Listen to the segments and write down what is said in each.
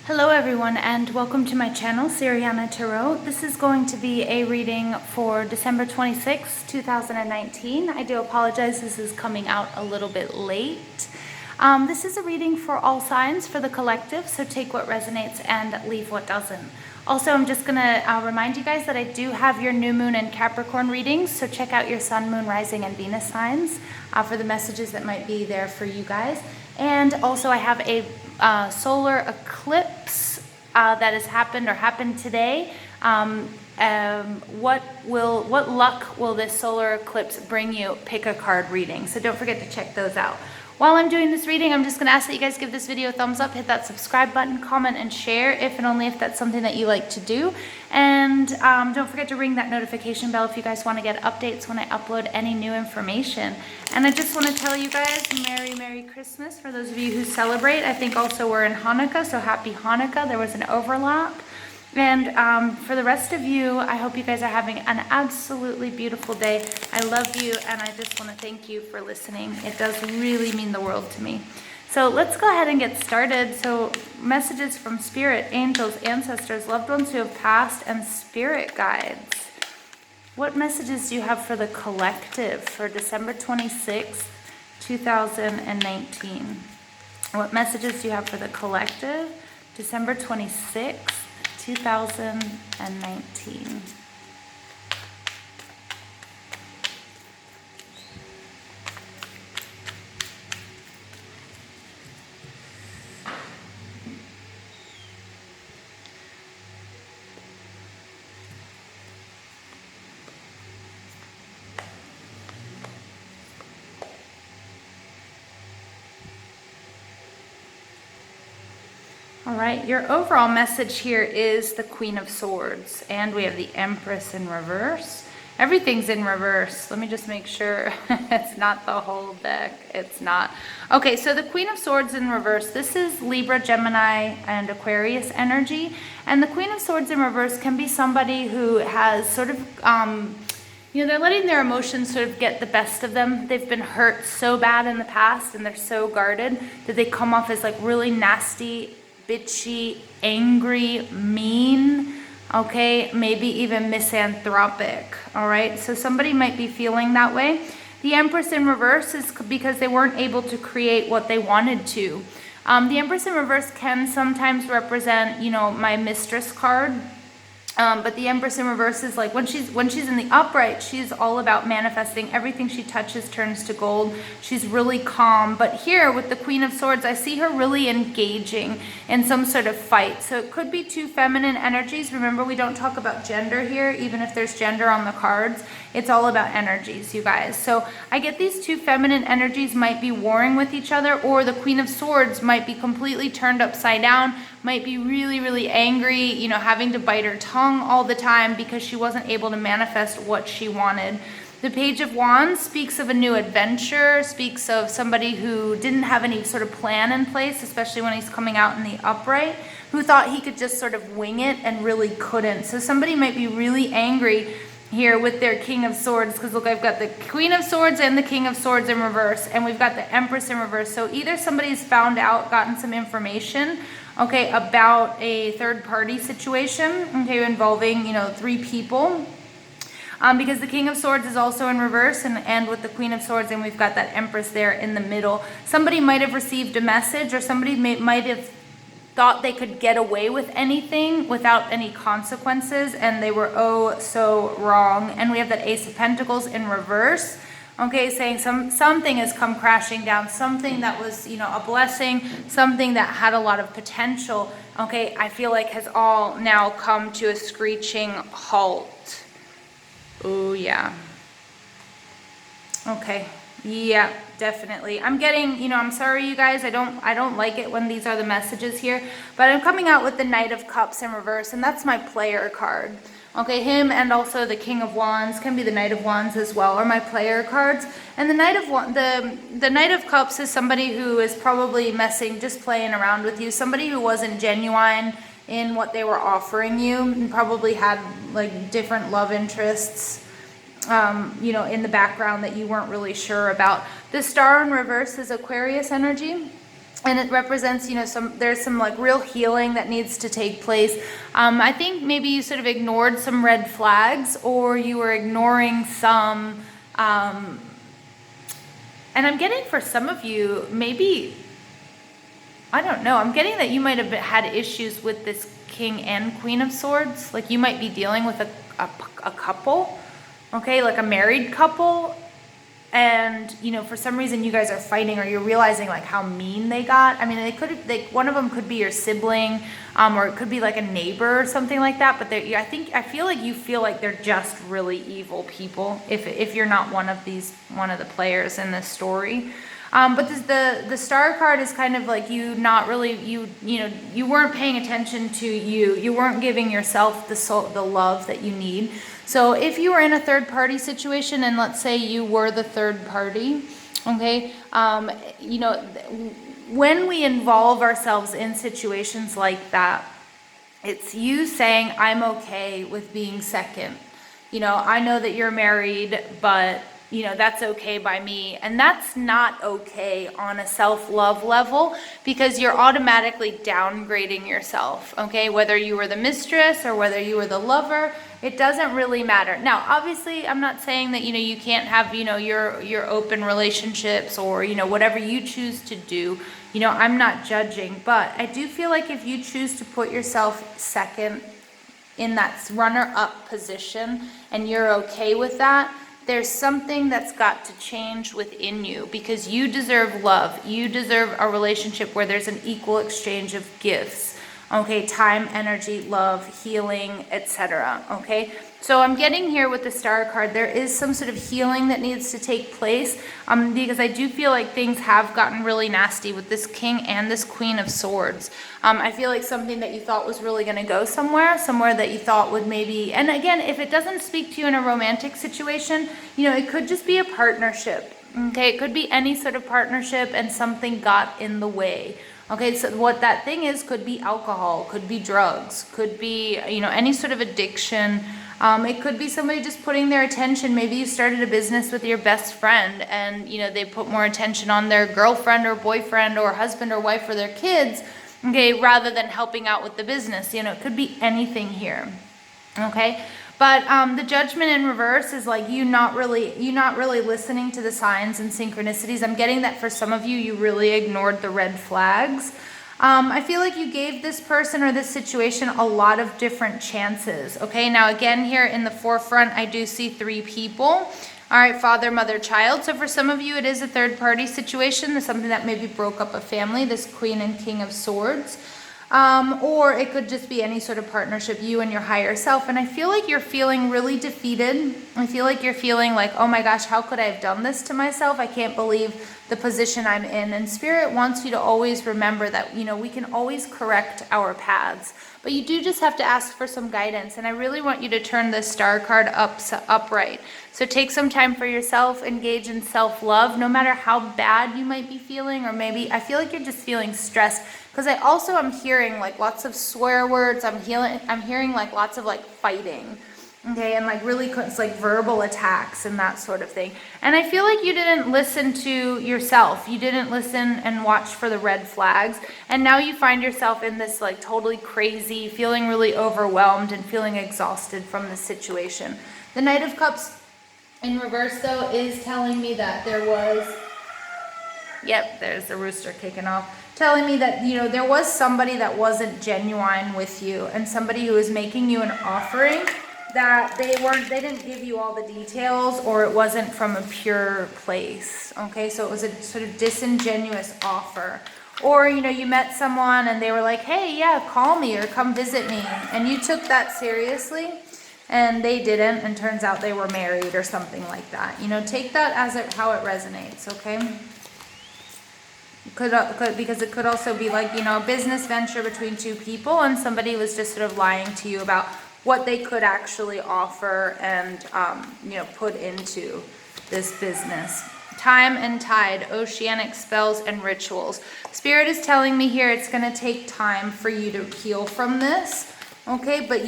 Hello everyone and welcome to my channel, Siriana Tarot. This is going to be a reading for December 26, 2019. I do apologize, this is coming out a little bit late. This is a reading for all signs, for the collective, so take what resonates and leave what doesn't. Also, I'm just going to remind you guys that I do have your new moon and Capricorn readings, so check out your sun, moon, rising, and Venus signs for the messages that might be there for you guys. And also I have a solar eclipse that has happened or happened today. What luck will this solar eclipse bring you? Pick a card reading. So don't forget to check those out. While I'm doing this reading, I'm just going to ask that you guys give this video a thumbs up, hit that subscribe button, comment, and share if and only if that's something that you like to do. And don't forget to ring that notification bell if you guys want to get updates when I upload any new information. And I just want to tell you guys Merry Christmas for those of you who celebrate. I think also we're in Hanukkah, so happy Hanukkah. There was an overlap. And for the rest of you, I hope you guys are having an absolutely beautiful day. I love you, and I just want to thank you for listening. It does really mean the world to me. So let's go ahead and get started. So messages from spirit, angels, ancestors, loved ones who have passed, and spirit guides. What messages do you have for the collective for December 26th, 2019? What messages do you have for the collective, December 26th, 2019? All right, your overall message here is the Queen of Swords, and we have the Empress in reverse. Everything's in reverse. Let me just make sure it's not the whole deck. It's not. Okay, so the Queen of Swords in reverse, this is Libra, Gemini, and Aquarius energy. And the Queen of Swords in reverse can be somebody who has sort of, they're letting their emotions sort of get the best of them. They've been hurt so bad in the past, and they're so guarded that they come off as like really nasty, bitchy, angry, mean, okay, maybe even misanthropic. All right, so somebody might be feeling that way. The Empress in reverse is because they weren't able to create what they wanted to. The Empress in reverse can sometimes represent, my mistress card. But the Empress in reverse is like when she's in the upright, she's all about manifesting. Everything she touches turns to gold. She's really calm. But here with the Queen of Swords, I see her really engaging in some sort of fight. So it could be two feminine energies. Remember, we don't talk about gender here, even if there's gender on the cards. It's all about energies, you guys. So I get these two feminine energies might be warring with each other, or the Queen of Swords might be completely turned upside down, might be really angry, having to bite her tongue all the time because she wasn't able to manifest what she wanted. The Page of Wands speaks of a new adventure, speaks of somebody who didn't have any sort of plan in place, especially when he's coming out in the upright, who thought he could just sort of wing it and really couldn't. So somebody might be really angry here with their King of Swords, because look, I've got the Queen of Swords and the King of Swords in reverse, and we've got the Empress in reverse. So either somebody's found out, gotten some information, okay, about a third-party situation, okay, involving, three people, because the King of Swords is also in reverse and with the Queen of Swords, and we've got that Empress there in the middle. Somebody might have received a message, or somebody might have thought they could get away with anything without any consequences, and they were oh so wrong. And we have that Ace of Pentacles in reverse, okay, saying something has come crashing down, something that was, a blessing, something that had a lot of potential, okay, I feel like has all now come to a screeching halt. Oh yeah. Okay. Yeah, definitely. I'm getting, I'm sorry you guys, I don't like it when these are the messages here, but I'm coming out with the Knight of Cups in reverse, and that's my player card. Okay, him and also the King of Wands, can be the Knight of Wands as well, are my player cards. And the Knight of the Knight of Cups is somebody who is probably just playing around with you, somebody who wasn't genuine in what they were offering you, and probably had like different love interests, in the background that you weren't really sure about. The Star in reverse is Aquarius energy. And it represents, you know, there's some like real healing that needs to take place. I think maybe you sort of ignored some red flags, or you were ignoring some, and I'm getting for some of you, maybe, I don't know, I'm getting that you might have had issues with this King and Queen of Swords. Like you might be dealing with a couple, okay, like a married couple. And, you know, for some reason you guys are fighting, or you're realizing like how mean they got. I mean, one of them could be your sibling, or it could be like a neighbor or something like that. But I feel like you feel like they're just really evil people if you're not one of the players in this story. But the star card is kind of like you not really, you know, you weren't paying attention to you weren't giving yourself the love that you need. So if you were in a third party situation, and let's say you were the third party, okay, you know, when we involve ourselves in situations like that, it's you saying, I'm okay with being second. You know, I know that you're married, but you know, that's okay by me. And that's not okay on a self-love level, because you're automatically downgrading yourself, okay? Whether you were the mistress or whether you were the lover, it doesn't really matter. Now, obviously, I'm not saying that, you know, you can't have, you know, your open relationships, or, you know, whatever you choose to do. You know, I'm not judging, but I do feel like if you choose to put yourself second in that runner-up position, and you're okay with that, there's something that's got to change within you, because you deserve love. You deserve a relationship where there's an equal exchange of gifts. Okay, time, energy, love, healing, etc. Okay, so I'm getting here with the star card, there is some sort of healing that needs to take place, because I do feel like things have gotten really nasty with this King and this Queen of Swords. I feel like something that you thought was really going to go somewhere that you thought would maybe, and again, if it doesn't speak to you in a romantic situation, you know, it could just be a partnership. Okay, it could be any sort of partnership, and something got in the way. Okay, so what that thing is could be alcohol, could be drugs, could be, you know, any sort of addiction. It could be somebody just putting their attention. Maybe you started a business with your best friend, and, you know, they put more attention on their girlfriend or boyfriend or husband or wife or their kids, okay, rather than helping out with the business. You know, it could be anything here, okay? But the Judgment in reverse is like you not really listening to the signs and synchronicities. I'm getting that for some of you, you really ignored the red flags. I feel like you gave this person or this situation a lot of different chances. Okay, now again here in the forefront, I do see 3 people. All right, father, mother, child. So for some of you, it is a third party situation. There's something that maybe broke up a family, this Queen and King of Swords. Or it could just be any sort of partnership, you and your higher self. And I feel like you're feeling really defeated. I feel like you're feeling like, oh my gosh, how could I have done this to myself? I can't believe the position I'm in. And Spirit wants you to always remember that, you know, we can always correct our paths. But you do just have to ask for some guidance. And I really want you to turn the star card upright. So take some time for yourself, engage in self-love, no matter how bad you might be feeling, or maybe I feel like you're just feeling stressed. Because I also am hearing like lots of swear words. I'm hearing like lots of like fighting. Okay, and like really, it's like verbal attacks and that sort of thing. And I feel like you didn't listen to yourself. You didn't listen and watch for the red flags. And now you find yourself in this like totally crazy, feeling really overwhelmed and feeling exhausted from the situation. The Knight of Cups in reverse though is telling me that there was, yep, there's the rooster kicking off. Telling me that, you know, there was somebody that wasn't genuine with you, and somebody who was making you an offering that they didn't give you all the details, or it wasn't from a pure place. Okay, so it was a sort of disingenuous offer. Or, you know, you met someone and they were like, hey, yeah, call me or come visit me, and you took that seriously, and they didn't, and turns out they were married or something like that. You know, take that as how it resonates, okay? Because it could also be like, you know, a business venture between 2 people, and somebody was just sort of lying to you about what they could actually offer and, you know, put into this business. Time and tide, oceanic spells and rituals. Spirit is telling me here it's going to take time for you to heal from this. Okay, but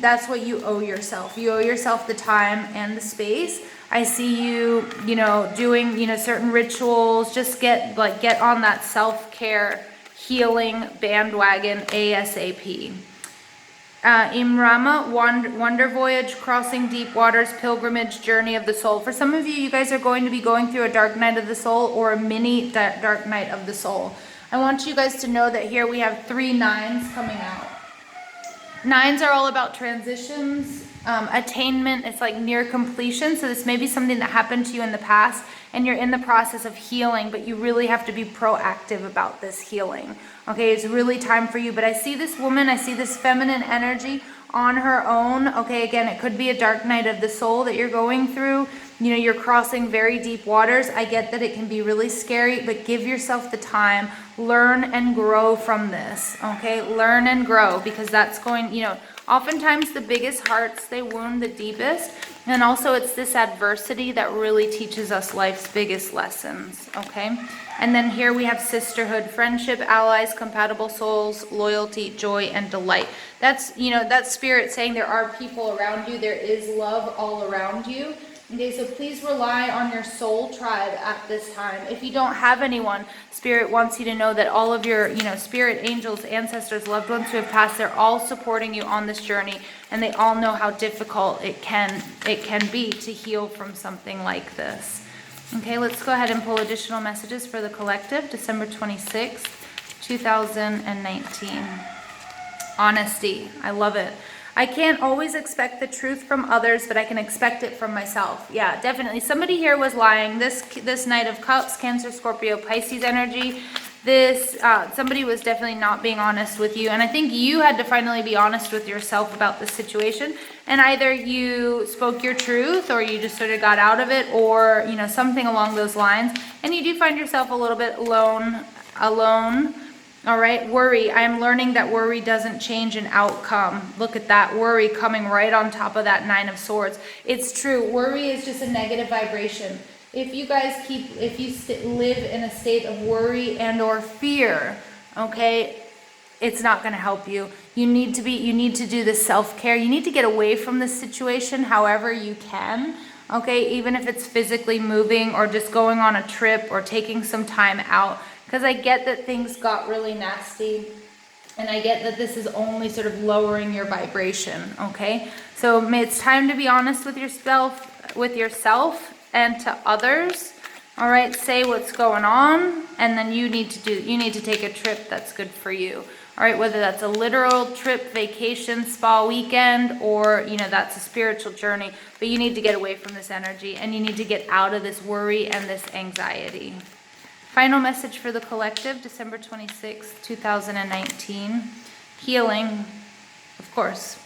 that's what you owe yourself. You owe yourself the time and the space. I see you, you know, doing, you know, certain rituals. Just get on that self-care healing bandwagon ASAP. Imrama, wonder voyage, crossing deep waters, pilgrimage, journey of the soul. For some of you, you guys are going to be going through a dark night of the soul or a mini dark night of the soul. I want you guys to know that here we have 3 9s coming out. 9s are all about transitions, attainment. It's like near completion. So this may be something that happened to you in the past and you're in the process of healing, but you really have to be proactive about this healing. Okay, it's really time for you. But I see this woman, I see this feminine energy on her own. Okay, again, it could be a dark night of the soul that you're going through. You know, you're crossing very deep waters. I get that it can be really scary, but give yourself the time. Learn and grow from this. Okay, learn and grow, because that's going, you know, oftentimes the biggest hearts, they wound the deepest. And also it's this adversity that really teaches us life's biggest lessons. Okay, and then here we have sisterhood, friendship, allies, compatible souls, loyalty, joy, and delight. That's, you know, that's spirit saying there are people around you. There is love all around you. Okay, so please rely on your soul tribe at this time. If you don't have anyone, Spirit wants you to know that all of your, you know, spirit angels, ancestors, loved ones who have passed, they're all supporting you on this journey, and they all know how difficult it can be to heal from something like this. Okay, let's go ahead and pull additional messages for the collective, December 26th, 2019. Honesty, I love it. I can't always expect the truth from others, but I can expect it from myself. Yeah, definitely. Somebody here was lying. This Knight of Cups, Cancer, Scorpio, Pisces energy. Somebody was definitely not being honest with you. And I think you had to finally be honest with yourself about this situation. And either you spoke your truth or you just sort of got out of it, or, you know, something along those lines. And you do find yourself a little bit alone. All right, worry. I'm learning that worry doesn't change an outcome. Look at that worry coming right on top of that 9 of Swords. It's true. Worry is just a negative vibration. If you guys live in a state of worry and or fear, okay, it's not going to help you. You need to do the self-care. You need to get away from this situation however you can. Okay, even if it's physically moving or just going on a trip or taking some time out. Because I get that things got really nasty, and I get that this is only sort of lowering your vibration, okay? So it's time to be honest with yourself and to others, all right? Say what's going on, and then you need to take a trip that's good for you, all right? Whether that's a literal trip, vacation, spa weekend, or, you know, that's a spiritual journey, but you need to get away from this energy, and you need to get out of this worry and this anxiety. Final message for the collective, December 26th, 2019. Healing, of course.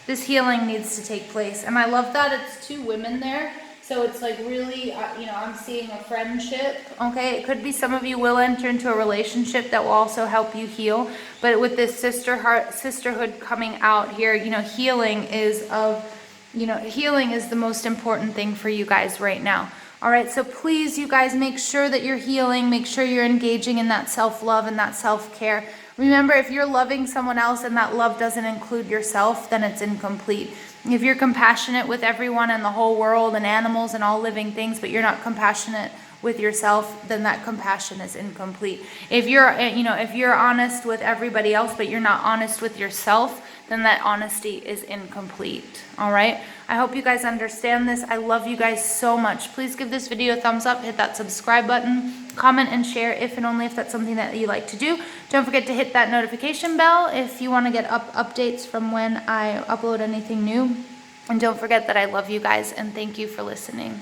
This healing needs to take place. And I love that it's 2 women there. So it's like really, you know, I'm seeing a friendship, okay? It could be some of you will enter into a relationship that will also help you heal. But with this sisterhood coming out here, you know, healing is the most important thing for you guys right now. All right, so please, you guys, make sure that you're healing. Make sure you're engaging in that self-love and that self-care. Remember, if you're loving someone else and that love doesn't include yourself, then it's incomplete. If you're compassionate with everyone in the whole world and animals and all living things, but you're not compassionate with yourself, then that compassion is incomplete. If you're honest with everybody else, but you're not honest with yourself, then that honesty is incomplete. All right. I hope you guys understand this. I love you guys so much. Please give this video a thumbs up, hit that subscribe button, comment and share if and only if that's something that you like to do. Don't forget to hit that notification bell if you want to get updates from when I upload anything new. And don't forget that I love you guys and thank you for listening.